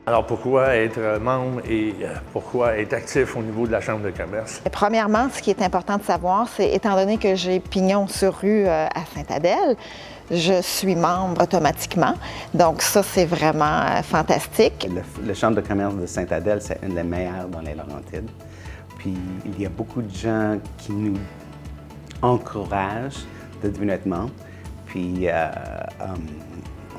Alors pourquoi être membre et pourquoi être actif au niveau de la Chambre de commerce? Premièrement, ce qui est important de savoir, c'est étant donné que j'ai pignon sur rue à Sainte-Adèle, je suis membre automatiquement. Donc ça, c'est vraiment fantastique. La Chambre de commerce de Sainte-Adèle, c'est une des meilleures dans les Laurentides. Puis il y a beaucoup de gens qui nous encouragent de devenir membre. Puis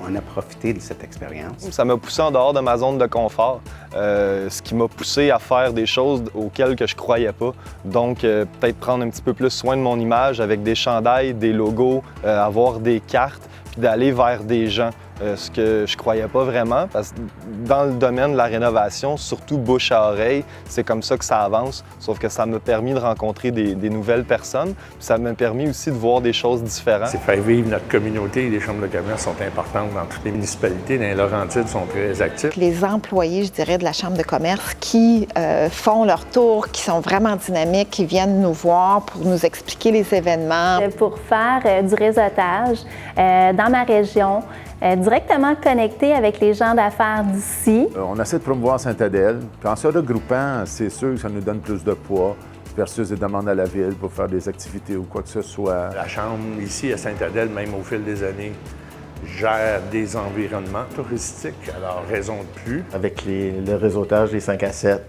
on a profité de cette expérience. Ça m'a poussé en dehors de ma zone de confort, ce qui m'a poussé à faire des choses auxquelles que je croyais pas. Donc, peut-être prendre un petit peu plus soin de mon image avec des chandails, des logos, avoir des cartes, puis d'aller vers des gens, ce que je croyais pas vraiment. Parce que dans le domaine de la rénovation, surtout bouche à oreille, c'est comme ça que ça avance. Sauf que ça m'a permis de rencontrer des nouvelles personnes. Puis ça m'a permis aussi de voir des choses différentes. C'est faire vivre notre communauté. Les chambres de commerce sont importantes dans toutes les municipalités. Dans les Laurentides sont très actifs. Les employés, je dirais, de la Chambre de commerce qui font leur tour, qui sont vraiment dynamiques, qui viennent nous voir pour nous expliquer les événements. Pour faire du réseautage dans ma région, directement connecté avec les gens d'affaires d'ici. On essaie de promouvoir Sainte-Adèle. Puis en se regroupant, c'est sûr que ça nous donne plus de poids versus des demandes à la ville pour faire des activités ou quoi que ce soit. La Chambre, ici à Sainte-Adèle, même au fil des années, gère des environnements touristiques, alors raison de plus. Avec le réseautage des 5 à 7,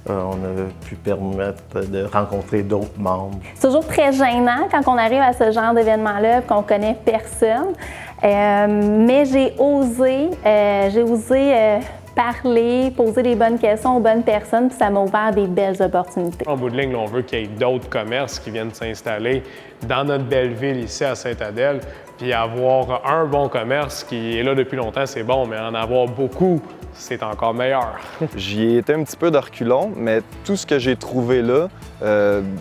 on a pu permettre de rencontrer d'autres membres. C'est toujours très gênant quand on arrive à ce genre d'événement-là et qu'on connaît personne, mais j'ai osé parler, poser les bonnes questions aux bonnes personnes, puis ça m'a ouvert des belles opportunités. En bout de ligne, on veut qu'il y ait d'autres commerces qui viennent s'installer dans notre belle ville ici à Sainte-Adèle, puis avoir un bon commerce qui est là depuis longtemps, c'est bon, mais en avoir beaucoup, c'est encore meilleur. J'y ai été un petit peu de reculons, mais tout ce que j'ai trouvé là,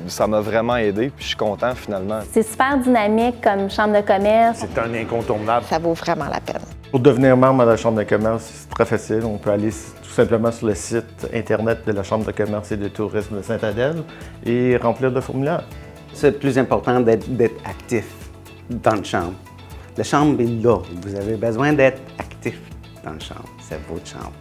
ça m'a vraiment aidé, puis je suis content finalement. C'est super dynamique comme chambre de commerce. C'est un incontournable. Ça vaut vraiment la peine. Pour devenir membre de la Chambre de commerce, c'est très facile. On peut aller tout simplement sur le site Internet de la Chambre de commerce et de tourisme de Sainte-Adèle et remplir le formulaire. C'est plus important d'être actif dans la Chambre. La Chambre est là. Vous avez besoin d'être actif dans la Chambre. C'est votre chambre.